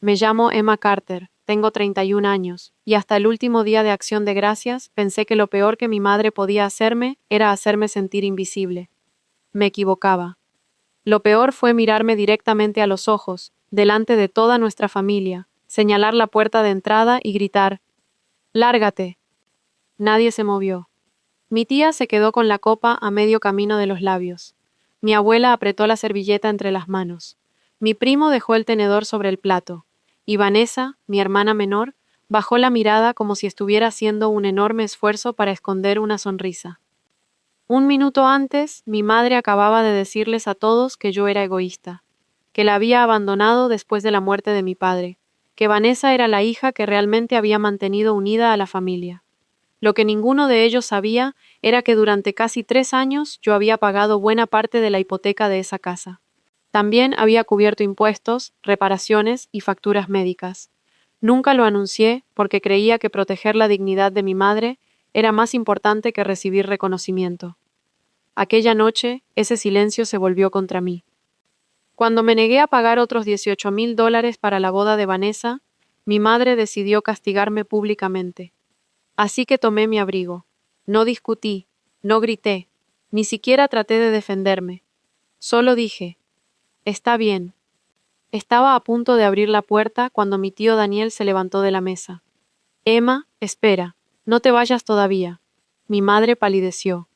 Me llamo Emma Carter, tengo 31 años, y hasta el último día de Acción de Gracias pensé que lo peor que mi madre podía hacerme era hacerme sentir invisible. Me equivocaba. Lo peor fue mirarme directamente a los ojos, delante de toda nuestra familia, señalar la puerta de entrada y gritar: «¡Lárgate!». Nadie se movió. Mi tía se quedó con la copa a medio camino de los labios. Mi abuela apretó la servilleta entre las manos. Mi primo dejó el tenedor sobre el plato. Y Vanessa, mi hermana menor, bajó la mirada como si estuviera haciendo un enorme esfuerzo para esconder una sonrisa. Un minuto antes, mi madre acababa de decirles a todos que yo era egoísta, que la había abandonado después de la muerte de mi padre, que Vanessa era la hija que realmente había mantenido unida a la familia. Lo que ninguno de ellos sabía era que durante casi 3 años yo había pagado buena parte de la hipoteca de esa casa. También había cubierto impuestos, reparaciones y facturas médicas. Nunca lo anuncié porque creía que proteger la dignidad de mi madre era más importante que recibir reconocimiento. Aquella noche, ese silencio se volvió contra mí. Cuando me negué a pagar otros $18,000 para la boda de Vanessa, mi madre decidió castigarme públicamente. Así que tomé mi abrigo. No discutí, no grité, ni siquiera traté de defenderme. Solo dije: «Está bien». Estaba a punto de abrir la puerta cuando mi tío Daniel se levantó de la mesa. «Emma, espera, no te vayas todavía». Mi madre palideció.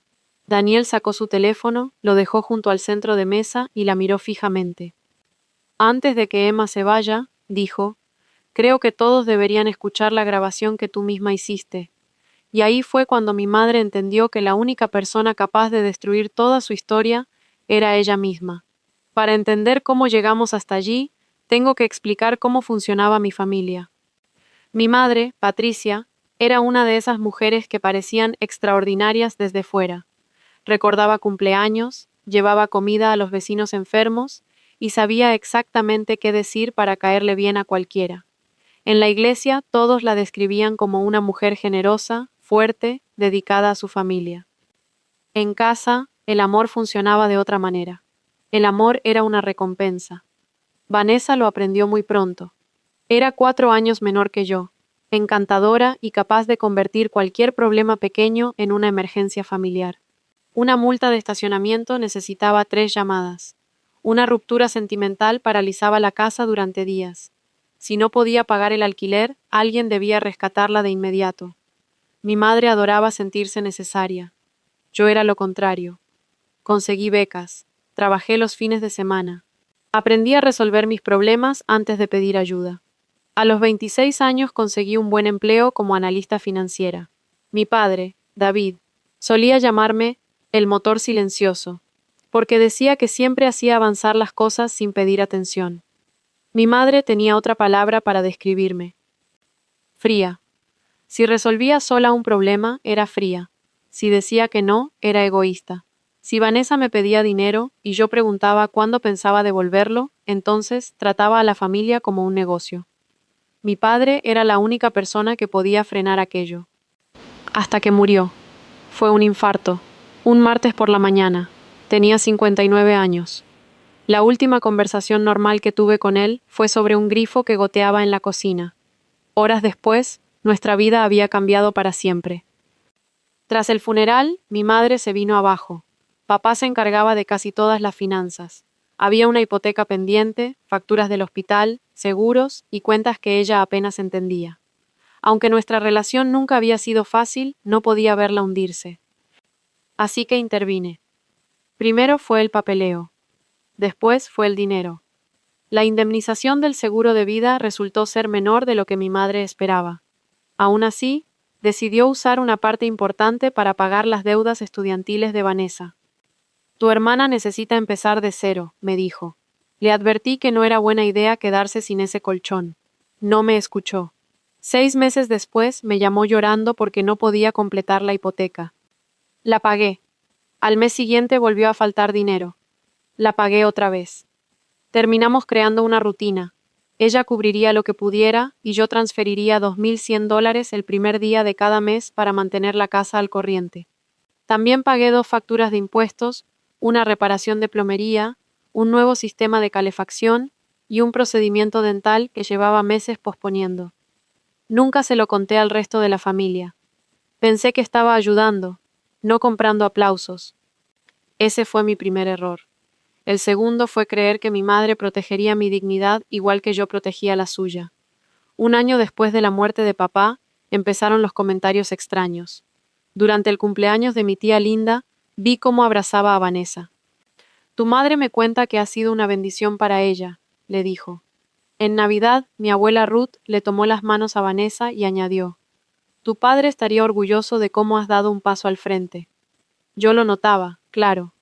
Daniel sacó su teléfono, lo dejó junto al centro de mesa y la miró fijamente. «Antes de que Emma se vaya», dijo, «creo que todos deberían escuchar la grabación que tú misma hiciste». Y ahí fue cuando mi madre entendió que la única persona capaz de destruir toda su historia era ella misma. Para entender cómo llegamos hasta allí, tengo que explicar cómo funcionaba mi familia. Mi madre, Patricia, era una de esas mujeres que parecían extraordinarias desde fuera. Recordaba cumpleaños, llevaba comida a los vecinos enfermos y sabía exactamente qué decir para caerle bien a cualquiera. En la iglesia todos la describían como una mujer generosa, fuerte, dedicada a su familia. En casa, el amor funcionaba de otra manera. El amor era una recompensa. Vanessa lo aprendió muy pronto. Era 4 años menor que yo, encantadora y capaz de convertir cualquier problema pequeño en una emergencia familiar. Una multa de estacionamiento necesitaba 3 llamadas. Una ruptura sentimental paralizaba la casa durante días. Si no podía pagar el alquiler, alguien debía rescatarla de inmediato. Mi madre adoraba sentirse necesaria. Yo era lo contrario. Conseguí becas. Trabajé los fines de semana. Aprendí a resolver mis problemas antes de pedir ayuda. A los 26 años conseguí un buen empleo como analista financiera. Mi padre, David, solía llamarme el motor silencioso, porque decía que siempre hacía avanzar las cosas sin pedir atención. Mi madre tenía otra palabra para describirme: fría. Si resolvía sola un problema, era fría. Si decía que no, era egoísta. Si Vanessa me pedía dinero y yo preguntaba cuándo pensaba devolverlo, entonces trataba a la familia como un negocio. Mi padre era la única persona que podía frenar aquello. Hasta que murió. Fue un infarto. Un martes por la mañana. Tenía 59 años. La última conversación normal que tuve con él fue sobre un grifo que goteaba en la cocina. Horas después, nuestra vida había cambiado para siempre. Tras el funeral, mi madre se vino abajo. Papá se encargaba de casi todas las finanzas. Había una hipoteca pendiente, facturas del hospital, seguros y cuentas que ella apenas entendía. Aunque nuestra relación nunca había sido fácil, no podía verla hundirse. Así que intervine. Primero fue el papeleo. Después fue el dinero. La indemnización del seguro de vida resultó ser menor de lo que mi madre esperaba. Aún así, decidió usar una parte importante para pagar las deudas estudiantiles de Vanessa. «Tu hermana necesita empezar de cero», me dijo. Le advertí que no era buena idea quedarse sin ese colchón. No me escuchó. 6 meses después me llamó llorando porque no podía completar la hipoteca. La pagué. Al mes siguiente volvió a faltar dinero. La pagué otra vez. Terminamos creando una rutina. Ella cubriría lo que pudiera y yo transferiría $2,100 el primer día de cada mes para mantener la casa al corriente. También pagué 2 facturas de impuestos, una reparación de plomería, un nuevo sistema de calefacción y un procedimiento dental que llevaba meses posponiendo. Nunca se lo conté al resto de la familia. Pensé que estaba ayudando, no comprando aplausos. Ese fue mi primer error. El segundo fue creer que mi madre protegería mi dignidad igual que yo protegía la suya. Un año después de la muerte de papá, empezaron los comentarios extraños. Durante el cumpleaños de mi tía Linda, vi cómo abrazaba a Vanessa. Tu madre me cuenta que ha sido una bendición para ella, le dijo. En Navidad, mi abuela Ruth le tomó las manos a Vanessa y añadió, tu padre estaría orgulloso de cómo has dado un paso al frente. Yo lo notaba, claro.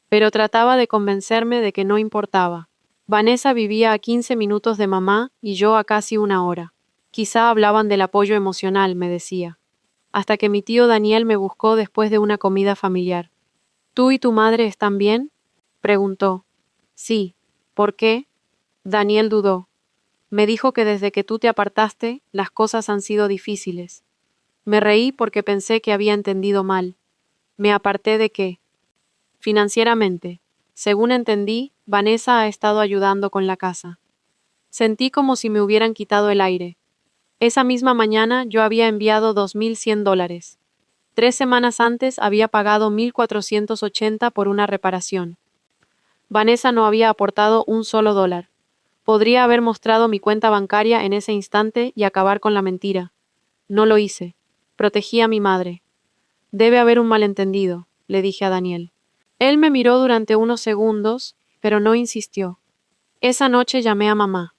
Pero trataba de convencerme de que no importaba. Vanessa vivía a 15 minutos de mamá y yo a casi una hora. Quizá hablaban del apoyo emocional, me decía. Hasta que mi tío Daniel me buscó después de una comida familiar. ¿Tú y tu madre están bien? Preguntó. Sí. ¿Por qué? Daniel dudó. Me dijo que desde que tú te apartaste, las cosas han sido difíciles. Me reí porque pensé que había entendido mal. ¿Me aparté de qué? Financieramente. Según entendí, Vanessa ha estado ayudando con la casa. Sentí como si me hubieran quitado el aire. Esa misma mañana yo había enviado $2,100. 3 semanas antes había pagado 1,480 por una reparación. Vanessa no había aportado un solo dólar. Podría haber mostrado mi cuenta bancaria en ese instante y acabar con la mentira. No lo hice. Protegí a mi madre. Debe haber un malentendido, le dije a Daniel. Él me miró durante unos segundos, pero no insistió. Esa noche llamé a mamá.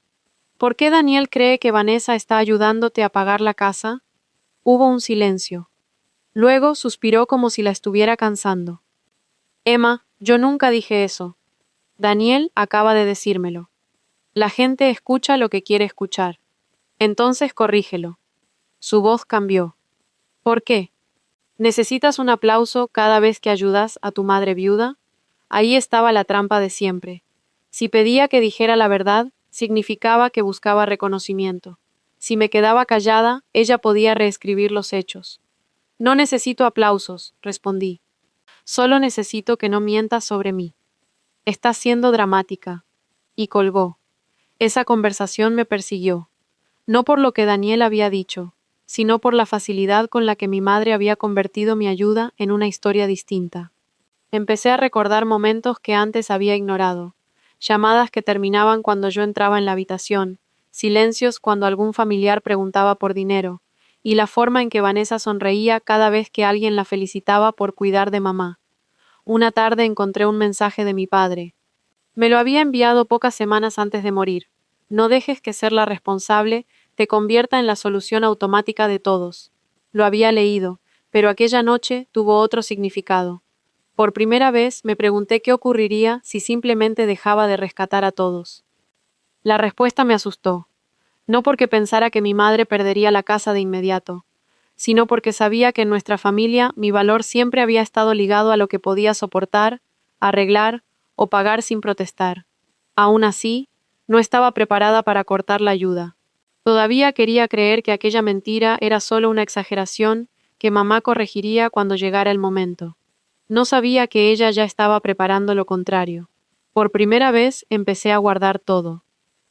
¿Por qué Daniel cree que Vanessa está ayudándote a pagar la casa? Hubo un silencio. Luego suspiró como si la estuviera cansando. Emma, yo nunca dije eso. Daniel acaba de decírmelo. La gente escucha lo que quiere escuchar. Entonces corrígelo. Su voz cambió. ¿Por qué? ¿Necesitas un aplauso cada vez que ayudas a tu madre viuda? Ahí estaba la trampa de siempre. Si pedía que dijera la verdad, significaba que buscaba reconocimiento. Si me quedaba callada, ella podía reescribir los hechos. No necesito aplausos, respondí. Solo necesito que no mientas sobre mí. Estás siendo dramática. Y colgó. Esa conversación me persiguió. No por lo que Daniel había dicho, sino por la facilidad con la que mi madre había convertido mi ayuda en una historia distinta. Empecé a recordar momentos que antes había ignorado, llamadas que terminaban cuando yo entraba en la habitación, silencios cuando algún familiar preguntaba por dinero, y la forma en que Vanessa sonreía cada vez que alguien la felicitaba por cuidar de mamá. Una tarde encontré un mensaje de mi padre. Me lo había enviado pocas semanas antes de morir. No dejes que ser la responsable te convierta en la solución automática de todos. Lo había leído, pero aquella noche tuvo otro significado. Por primera vez me pregunté qué ocurriría si simplemente dejaba de rescatar a todos. La respuesta me asustó, no porque pensara que mi madre perdería la casa de inmediato, sino porque sabía que en nuestra familia mi valor siempre había estado ligado a lo que podía soportar, arreglar o pagar sin protestar. Aún así, no estaba preparada para cortar la ayuda. Todavía quería creer que aquella mentira era solo una exageración que mamá corregiría cuando llegara el momento. No sabía que ella ya estaba preparando lo contrario. Por primera vez empecé a guardar todo.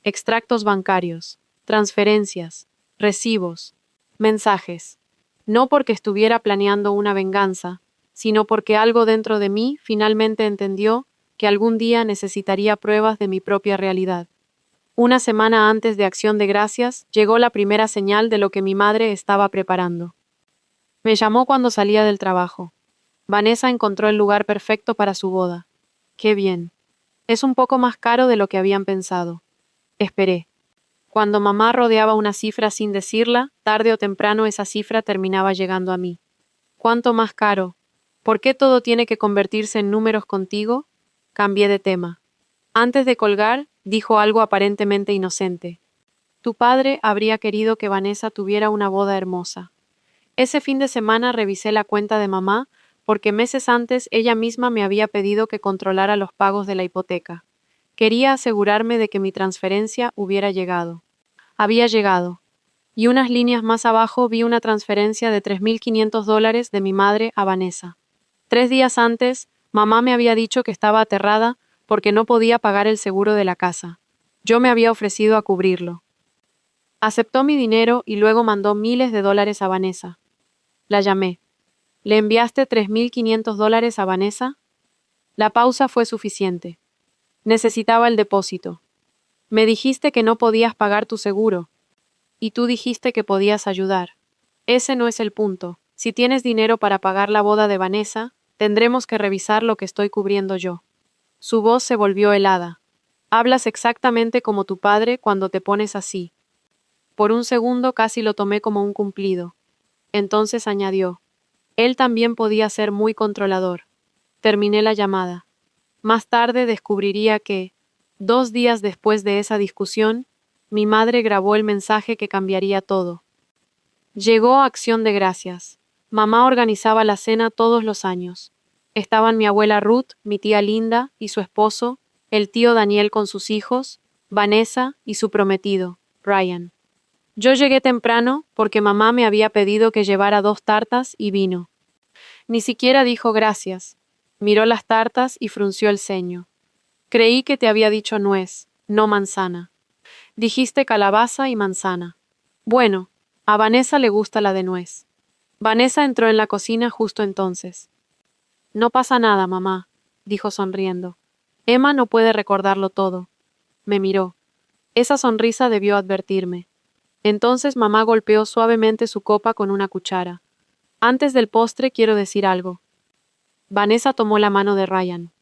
Extractos bancarios, transferencias, recibos, mensajes. No porque estuviera planeando una venganza, sino porque algo dentro de mí finalmente entendió que algún día necesitaría pruebas de mi propia realidad. Una semana antes de Acción de Gracias, llegó la primera señal de lo que mi madre estaba preparando. Me llamó cuando salía del trabajo. Vanessa encontró el lugar perfecto para su boda. ¡Qué bien! Es un poco más caro de lo que habían pensado. Esperé. Cuando mamá rodeaba una cifra sin decirla, tarde o temprano esa cifra terminaba llegando a mí. ¿Cuánto más caro? ¿Por qué todo tiene que convertirse en números contigo? Cambié de tema. Antes de colgar, dijo algo aparentemente inocente. Tu padre habría querido que Vanessa tuviera una boda hermosa. Ese fin de semana revisé la cuenta de mamá porque meses antes ella misma me había pedido que controlara los pagos de la hipoteca. Quería asegurarme de que mi transferencia hubiera llegado. Había llegado. Y unas líneas más abajo vi una transferencia de $3,500 de mi madre a Vanessa. 3 días antes, mamá me había dicho que estaba aterrada porque no podía pagar el seguro de la casa. Yo me había ofrecido a cubrirlo. Aceptó mi dinero y luego mandó miles de dólares a Vanessa. La llamé. ¿Le enviaste $3,500 a Vanessa? La pausa fue suficiente. Necesitaba el depósito. Me dijiste que no podías pagar tu seguro. Y tú dijiste que podías ayudar. Ese no es el punto. Si tienes dinero para pagar la boda de Vanessa, tendremos que revisar lo que estoy cubriendo yo. Su voz se volvió helada. Hablas exactamente como tu padre cuando te pones así. Por un segundo casi lo tomé como un cumplido. Entonces añadió. Él también podía ser muy controlador. Terminé la llamada. Más tarde descubriría que, 2 días después de esa discusión, mi madre grabó el mensaje que cambiaría todo. Llegó Acción de Gracias. Mamá organizaba la cena todos los años. Estaban mi abuela Ruth, mi tía Linda y su esposo, el tío Daniel con sus hijos, Vanessa y su prometido, Ryan. Yo llegué temprano porque mamá me había pedido que llevara 2 tartas y vino. Ni siquiera dijo gracias. Miró las tartas y frunció el ceño. Creí que te había dicho nuez, no manzana. Dijiste calabaza y manzana. Bueno, a Vanessa le gusta la de nuez. Vanessa entró en la cocina justo entonces. No pasa nada, mamá, dijo sonriendo. Emma no puede recordarlo todo. Me miró. Esa sonrisa debió advertirme. Entonces mamá golpeó suavemente su copa con una cuchara. Antes del postre quiero decir algo. Vanessa tomó la mano de Ryan.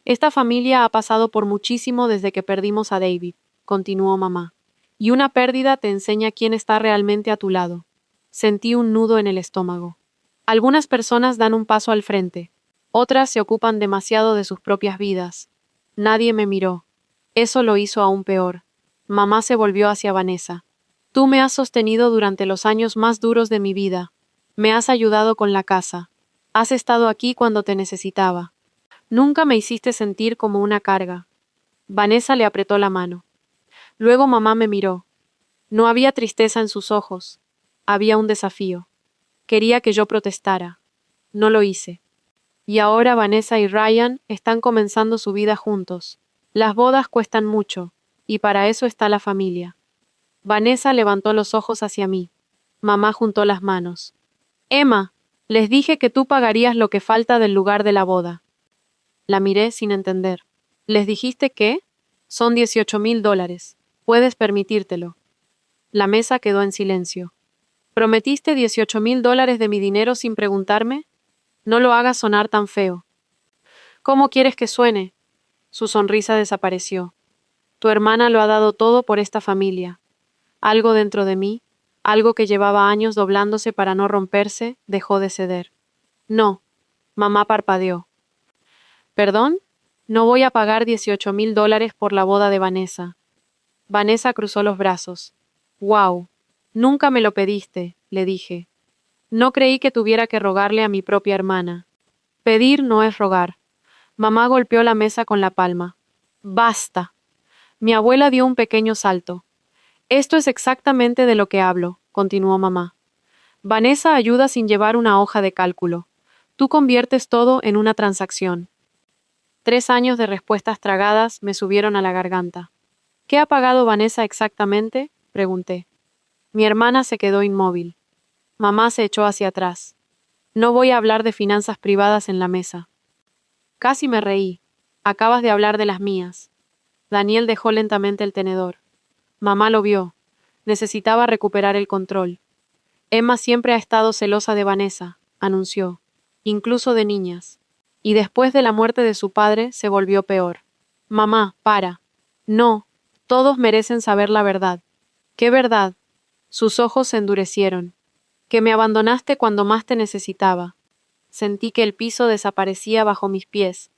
Esta familia ha pasado por muchísimo desde que perdimos a David, continuó mamá. Y una pérdida te enseña quién está realmente a tu lado. Sentí un nudo en el estómago. Algunas personas dan un paso al frente. Otras se ocupan demasiado de sus propias vidas. Nadie me miró. Eso lo hizo aún peor. Mamá se volvió hacia Vanessa. Tú me has sostenido durante los años más duros de mi vida. Me has ayudado con la casa. Has estado aquí cuando te necesitaba. Nunca me hiciste sentir como una carga. Vanessa le apretó la mano. Luego mamá me miró. No había tristeza en sus ojos. Había un desafío. Quería que yo protestara. No lo hice. Y ahora Vanessa y Ryan están comenzando su vida juntos. Las bodas cuestan mucho, y para eso está la familia. Vanessa levantó los ojos hacia mí. Mamá juntó las manos. Emma, les dije que tú pagarías lo que falta del lugar de la boda. La miré sin entender. ¿Les dijiste qué? Son $18,000. Puedes permitírtelo. La mesa quedó en silencio. ¿Prometiste $18,000 de mi dinero sin preguntarme? No lo hagas sonar tan feo. ¿Cómo quieres que suene? Su sonrisa desapareció. Tu hermana lo ha dado todo por esta familia. Algo dentro de mí, algo que llevaba años doblándose para no romperse, dejó de ceder. No. Mamá parpadeó. ¿Perdón? No voy a pagar $18,000 por la boda de Vanessa. Vanessa cruzó los brazos. Wow. Nunca me lo pediste, le dije. No creí que tuviera que rogarle a mi propia hermana. Pedir no es rogar. Mamá golpeó la mesa con la palma. Basta. Mi abuela dio un pequeño salto. Esto es exactamente de lo que hablo, continuó mamá. Vanessa ayuda sin llevar una hoja de cálculo. Tú conviertes todo en una transacción. 3 años de respuestas tragadas me subieron a la garganta. ¿Qué ha pagado Vanessa exactamente? Pregunté. Mi hermana se quedó inmóvil. Mamá se echó hacia atrás. No voy a hablar de finanzas privadas en la mesa. Casi me reí. Acabas de hablar de las mías. Daniel dejó lentamente el tenedor. Mamá lo vio. Necesitaba recuperar el control. Emma siempre ha estado celosa de Vanessa, anunció, incluso de niñas. Y después de la muerte de su padre se volvió peor. Mamá, para. No, todos merecen saber la verdad. ¿Qué verdad? Sus ojos se endurecieron. Que me abandonaste cuando más te necesitaba. Sentí que el piso desaparecía bajo mis pies.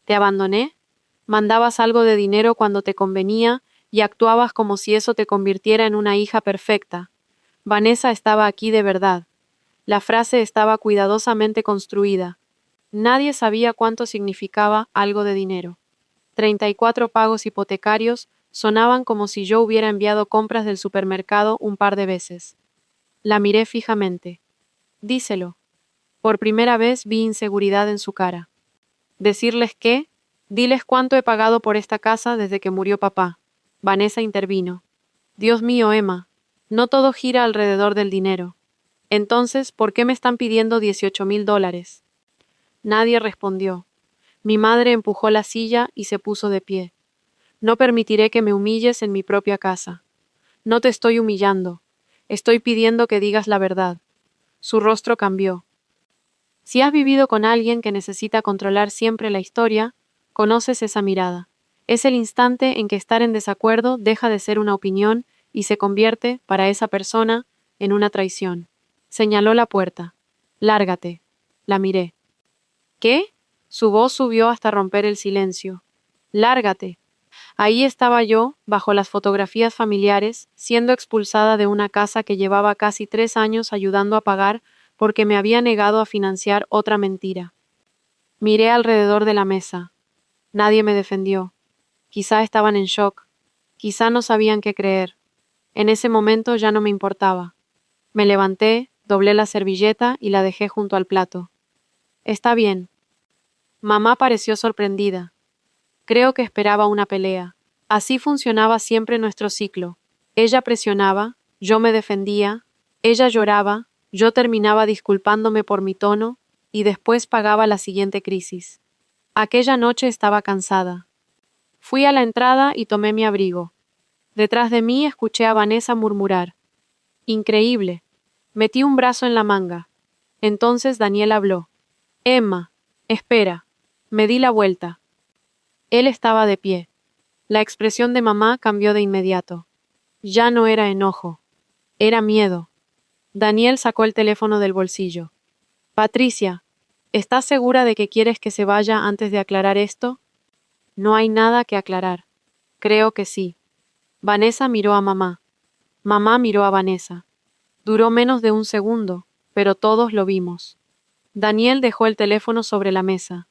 ¿Te abandoné? Mandabas algo de dinero cuando te convenía y actuabas como si eso te convirtiera en una hija perfecta. Vanessa estaba aquí de verdad. La frase estaba cuidadosamente construida. Nadie sabía cuánto significaba algo de dinero. 34 pagos hipotecarios sonaban como si yo hubiera enviado compras del supermercado un par de veces. La miré fijamente. Díselo. Por primera vez vi inseguridad en su cara. ¿Decirles qué? Diles cuánto he pagado por esta casa desde que murió papá. Vanessa intervino. Dios mío, Emma, no todo gira alrededor del dinero. Entonces, ¿por qué me están pidiendo $18,000? Nadie respondió. Mi madre empujó la silla y se puso de pie. No permitiré que me humilles en mi propia casa. No te estoy humillando. Estoy pidiendo que digas la verdad. Su rostro cambió. Si has vivido con alguien que necesita controlar siempre la historia, conoces esa mirada. Es el instante en que estar en desacuerdo deja de ser una opinión y se convierte, para esa persona, en una traición. Señaló la puerta. Lárgate. La miré. ¿Qué? Su voz subió hasta romper el silencio. Lárgate. Ahí estaba yo, bajo las fotografías familiares, siendo expulsada de una casa que llevaba casi 3 años ayudando a pagar porque me había negado a financiar otra mentira. Miré alrededor de la mesa. Nadie me defendió. Quizá estaban en shock. Quizá no sabían qué creer. En ese momento ya no me importaba. Me levanté, doblé la servilleta y la dejé junto al plato. Está bien. Mamá pareció sorprendida. Creo que esperaba una pelea. Así funcionaba siempre nuestro ciclo. Ella presionaba, yo me defendía, ella lloraba, yo terminaba disculpándome por mi tono, y después pagaba la siguiente crisis. Aquella noche estaba cansada. Fui a la entrada y tomé mi abrigo. Detrás de mí escuché a Vanessa murmurar. Increíble. Metí un brazo en la manga. Entonces Daniel habló. Emma, espera. Me di la vuelta. Él estaba de pie. La expresión de mamá cambió de inmediato. Ya no era enojo. Era miedo. Daniel sacó el teléfono del bolsillo. Patricia, ¿estás segura de que quieres que se vaya antes de aclarar esto? No hay nada que aclarar. Creo que sí. Vanessa miró a mamá. Mamá miró a Vanessa. Duró menos de un segundo, pero todos lo vimos. Daniel dejó el teléfono sobre la mesa.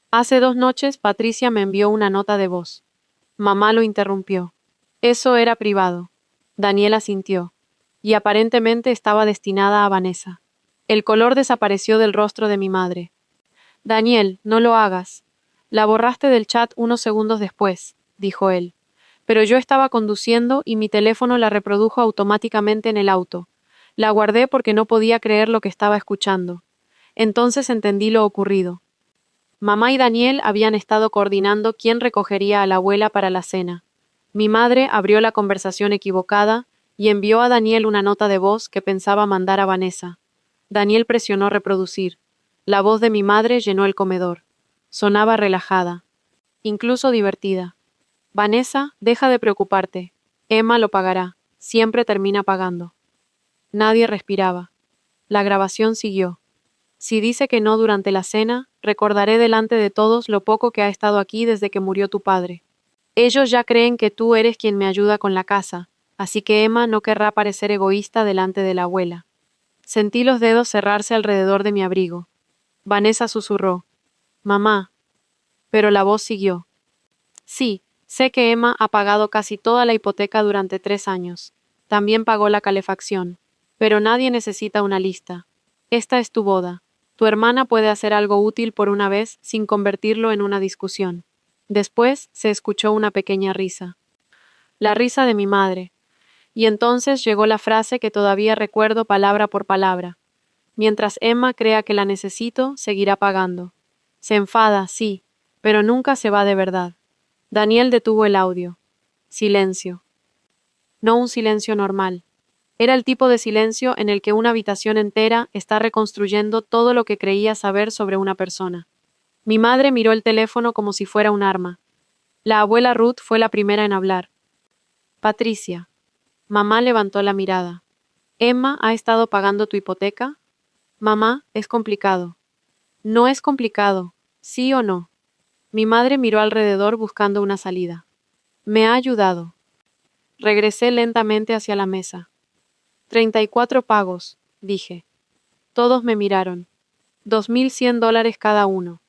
Hace 2 noches Patricia me envió una nota de voz. Mamá lo interrumpió. Eso era privado. Daniel asintió. Y aparentemente estaba destinada a Vanessa. El color desapareció del rostro de mi madre. Daniel, no lo hagas. La borraste del chat unos segundos después, dijo él. Pero yo estaba conduciendo y mi teléfono la reprodujo automáticamente en el auto. La guardé porque no podía creer lo que estaba escuchando. Entonces entendí lo ocurrido. Mamá y Daniel habían estado coordinando quién recogería a la abuela para la cena. Mi madre abrió la conversación equivocada y envió a Daniel una nota de voz que pensaba mandar a Vanessa. Daniel presionó reproducir. La voz de mi madre llenó el comedor. Sonaba relajada, incluso divertida. Vanessa, deja de preocuparte. Emma lo pagará. Siempre termina pagando. Nadie respiraba. La grabación siguió. Si dice que no durante la cena, recordaré delante de todos lo poco que ha estado aquí desde que murió tu padre. Ellos ya creen que tú eres quien me ayuda con la casa, así que Emma no querrá parecer egoísta delante de la abuela. Sentí los dedos cerrarse alrededor de mi abrigo. Vanessa susurró. Mamá. Pero la voz siguió. Sí, sé que Emma ha pagado casi toda la hipoteca durante 3 años. También pagó la calefacción. Pero nadie necesita una lista. Esta es tu boda. Tu hermana puede hacer algo útil por una vez sin convertirlo en una discusión. Después se escuchó una pequeña risa. La risa de mi madre. Y entonces llegó la frase que todavía recuerdo palabra por palabra. Mientras Emma crea que la necesito, seguirá pagando. Se enfada, sí, pero nunca se va de verdad. Daniel detuvo el audio. Silencio. No un silencio normal. Era el tipo de silencio en el que una habitación entera está reconstruyendo todo lo que creía saber sobre una persona. Mi madre miró el teléfono como si fuera un arma. La abuela Ruth fue la primera en hablar. Patricia. Mamá levantó la mirada. ¿Emma ha estado pagando tu hipoteca? Mamá, es complicado. No es complicado, ¿sí o no? Mi madre miró alrededor buscando una salida. Me ha ayudado. Regresé lentamente hacia la mesa. 34 pagos, dije. Todos me miraron. $2,100 cada uno.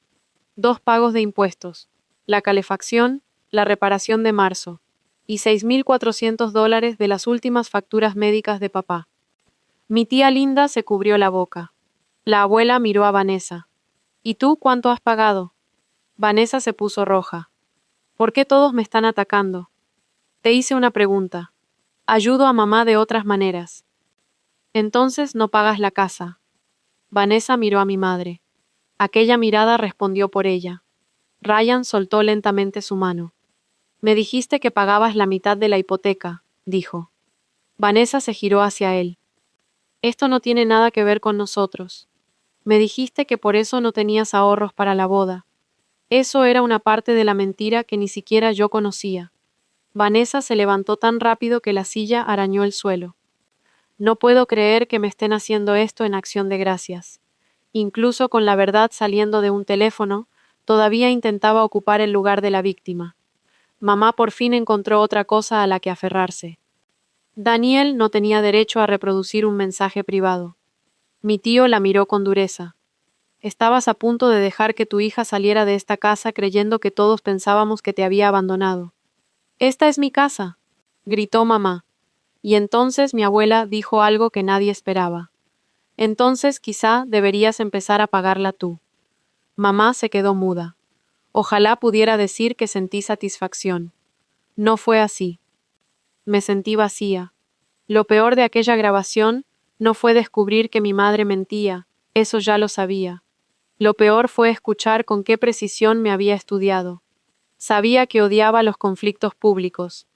2 pagos de impuestos, la calefacción, la reparación de marzo, y $6,400 de las últimas facturas médicas de papá. Mi tía Linda se cubrió la boca. La abuela miró a Vanessa. ¿Y tú cuánto has pagado? Vanessa se puso roja. ¿Por qué todos me están atacando? Te hice una pregunta. Ayudo a mamá de otras maneras. Entonces no pagas la casa. Vanessa miró a mi madre. Aquella mirada respondió por ella. Ryan soltó lentamente su mano. Me dijiste que pagabas la mitad de la hipoteca, dijo. Vanessa se giró hacia él. Esto no tiene nada que ver con nosotros. Me dijiste que por eso no tenías ahorros para la boda. Eso era una parte de la mentira que ni siquiera yo conocía. Vanessa se levantó tan rápido que la silla arañó el suelo. No puedo creer que me estén haciendo esto en acción de gracias. Incluso con la verdad saliendo de un teléfono, todavía intentaba ocupar el lugar de la víctima. Mamá por fin encontró otra cosa a la que aferrarse. Daniel no tenía derecho a reproducir un mensaje privado. Mi tío la miró con dureza. Estabas a punto de dejar que tu hija saliera de esta casa creyendo que todos pensábamos que te había abandonado. Esta es mi casa, gritó mamá. Y entonces mi abuela dijo algo que nadie esperaba. Entonces quizá deberías empezar a pagarla tú. Mamá se quedó muda. Ojalá pudiera decir que sentí satisfacción. No fue así. Me sentí vacía. Lo peor de aquella grabación no fue descubrir que mi madre mentía, eso ya lo sabía. Lo peor fue escuchar con qué precisión me había estudiado. Sabía que odiaba los conflictos públicos.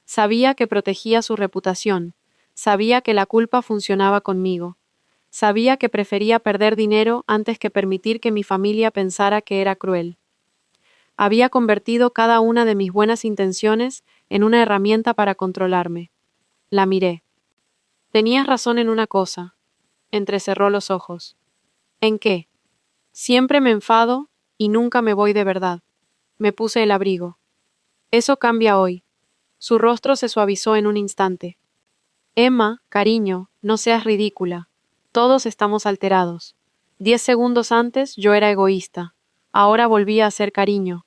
Sabía que protegía su reputación. Sabía que la culpa funcionaba conmigo. Sabía que prefería perder dinero antes que permitir que mi familia pensara que era cruel. Había convertido cada una de mis buenas intenciones en una herramienta para controlarme. La miré. Tenías razón en una cosa. Entrecerró los ojos. ¿En qué? Siempre me enfado y nunca me voy de verdad. Me puse el abrigo. Eso cambia hoy. Su rostro se suavizó en un instante. Emma, cariño, no seas ridícula. Todos estamos alterados. 10 segundos antes yo era egoísta. Ahora volví a ser cariño.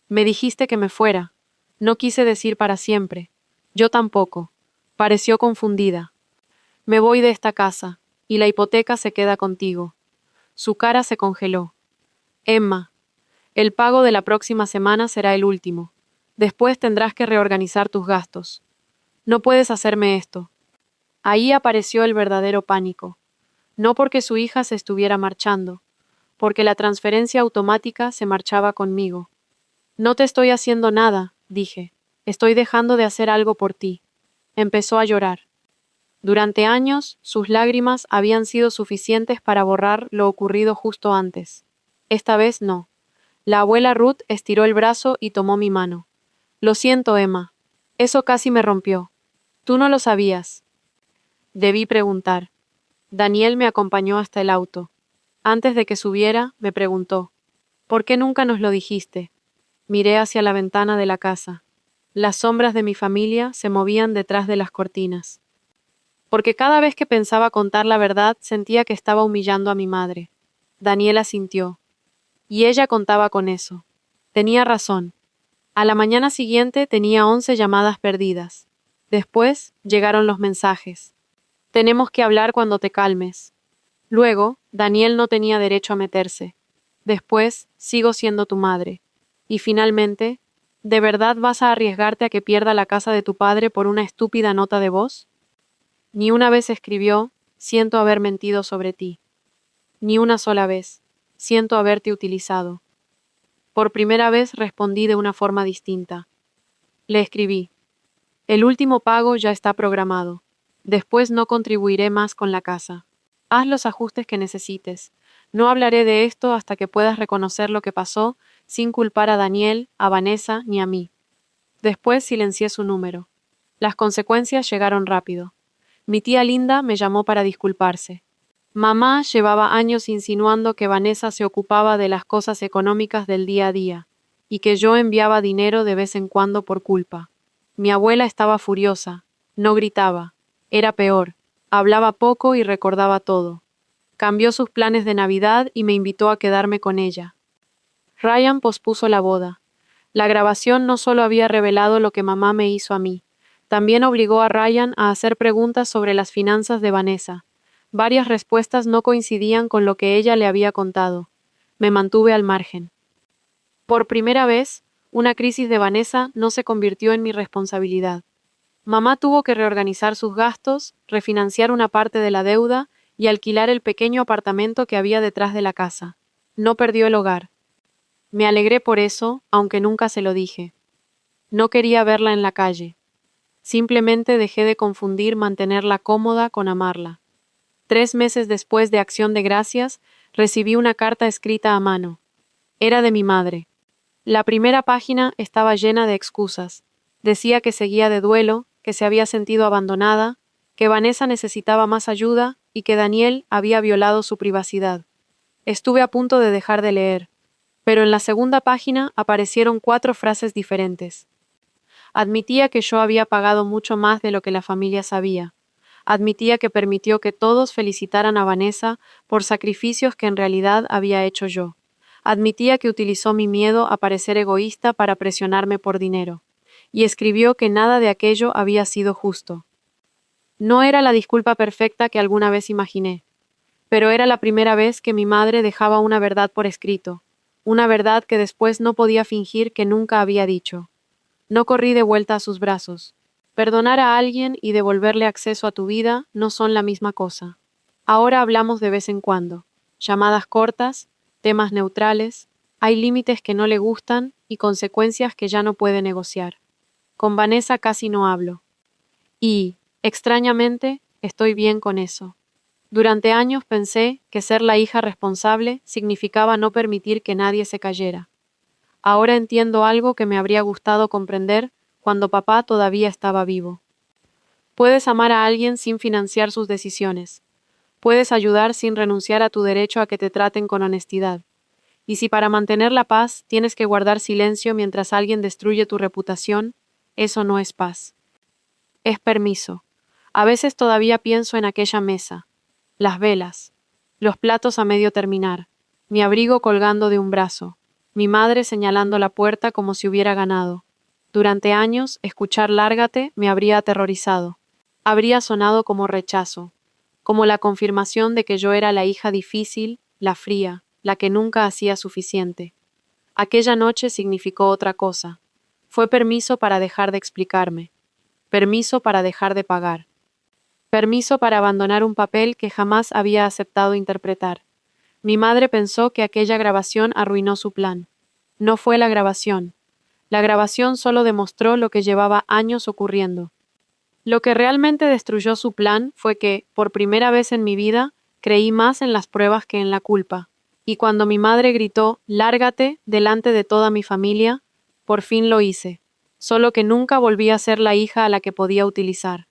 Me dijiste que me fuera. No quise decir para siempre. Yo tampoco. Pareció confundida. Me voy de esta casa, y la hipoteca se queda contigo. Su cara se congeló. Emma, el pago de la próxima semana será el último. Después tendrás que reorganizar tus gastos. No puedes hacerme esto. Ahí apareció el verdadero pánico. No porque su hija se estuviera marchando, porque la transferencia automática se marchaba conmigo. No te estoy haciendo nada, dije. Estoy dejando de hacer algo por ti. Empezó a llorar. Durante años, sus lágrimas habían sido suficientes para borrar lo ocurrido justo antes. Esta vez no. La abuela Ruth estiró el brazo y tomó mi mano. Lo siento, Emma. Eso casi me rompió. Tú no lo sabías. Debí preguntar. Daniel me acompañó hasta el auto. Antes de que subiera, me preguntó, ¿por qué nunca nos lo dijiste? Miré hacia la ventana de la casa. Las sombras de mi familia se movían detrás de las cortinas. Porque cada vez que pensaba contar la verdad sentía que estaba humillando a mi madre. Daniela sintió. Y ella contaba con eso. Tenía razón. A la mañana siguiente tenía 11 llamadas perdidas. Después llegaron los mensajes. Tenemos que hablar cuando te calmes. Luego, Daniel no tenía derecho a meterse. Después, sigo siendo tu madre. Y finalmente, ¿de verdad vas a arriesgarte a que pierda la casa de tu padre por una estúpida nota de voz? Ni una vez escribió, siento haber mentido sobre ti. Ni una sola vez, siento haberte utilizado. Por primera vez respondí de una forma distinta. Le escribí. El último pago ya está programado. Después no contribuiré más con la casa. Haz los ajustes que necesites. No hablaré de esto hasta que puedas reconocer lo que pasó, sin culpar a Daniel, a Vanessa ni a mí. Después silencié su número. Las consecuencias llegaron rápido. Mi tía Linda me llamó para disculparse. Mamá llevaba años insinuando que Vanessa se ocupaba de las cosas económicas del día a día, y que yo enviaba dinero de vez en cuando por culpa. Mi abuela estaba furiosa. No gritaba. Era peor. Hablaba poco y recordaba todo. Cambió sus planes de Navidad y me invitó a quedarme con ella. Ryan pospuso la boda. La grabación no solo había revelado lo que mamá me hizo a mí, también obligó a Ryan a hacer preguntas sobre las finanzas de Vanessa. Varias respuestas no coincidían con lo que ella le había contado. Me mantuve al margen. Por primera vez, una crisis de Vanessa no se convirtió en mi responsabilidad. Mamá tuvo que reorganizar sus gastos, refinanciar una parte de la deuda y alquilar el pequeño apartamento que había detrás de la casa. No perdió el hogar. Me alegré por eso, aunque nunca se lo dije. No quería verla en la calle. Simplemente dejé de confundir mantenerla cómoda con amarla. 3 meses después de Acción de Gracias, recibí una carta escrita a mano. Era de mi madre. La primera página estaba llena de excusas. Decía que seguía de duelo, que se había sentido abandonada, que Vanessa necesitaba más ayuda y que Daniel había violado su privacidad. Estuve a punto de dejar de leer, pero en la segunda página aparecieron 4 frases diferentes. Admitía que yo había pagado mucho más de lo que la familia sabía. Admitía que permitió que todos felicitaran a Vanessa por sacrificios que en realidad había hecho yo. Admitía que utilizó mi miedo a parecer egoísta para presionarme por dinero. Y escribió que nada de aquello había sido justo. No era la disculpa perfecta que alguna vez imaginé, pero era la primera vez que mi madre dejaba una verdad por escrito, una verdad que después no podía fingir que nunca había dicho. No corrí de vuelta a sus brazos. Perdonar a alguien y devolverle acceso a tu vida no son la misma cosa. Ahora hablamos de vez en cuando. Llamadas cortas, temas neutrales, hay límites que no le gustan y consecuencias que ya no puede negociar. Con Vanessa casi no hablo. Y, extrañamente, estoy bien con eso. Durante años pensé que ser la hija responsable significaba no permitir que nadie se cayera. Ahora entiendo algo que me habría gustado comprender cuando papá todavía estaba vivo. Puedes amar a alguien sin financiar sus decisiones. Puedes ayudar sin renunciar a tu derecho a que te traten con honestidad. Y si para mantener la paz tienes que guardar silencio mientras alguien destruye tu reputación, eso no es paz. Es permiso. A veces todavía pienso en aquella mesa, las velas, los platos a medio terminar, mi abrigo colgando de un brazo, mi madre señalando la puerta como si hubiera ganado. Durante años, escuchar Lárgate me habría aterrorizado. Habría sonado como rechazo, como la confirmación de que yo era la hija difícil, la fría, la que nunca hacía suficiente. Aquella noche significó otra cosa. Fue permiso para dejar de explicarme. Permiso para dejar de pagar. Permiso para abandonar un papel que jamás había aceptado interpretar. Mi madre pensó que aquella grabación arruinó su plan. No fue la grabación. La grabación solo demostró lo que llevaba años ocurriendo. Lo que realmente destruyó su plan fue que, por primera vez en mi vida, creí más en las pruebas que en la culpa. Y cuando mi madre gritó, «Lárgate», delante de toda mi familia, por fin lo hice. Solo que nunca volví a ser la hija a la que podía utilizar.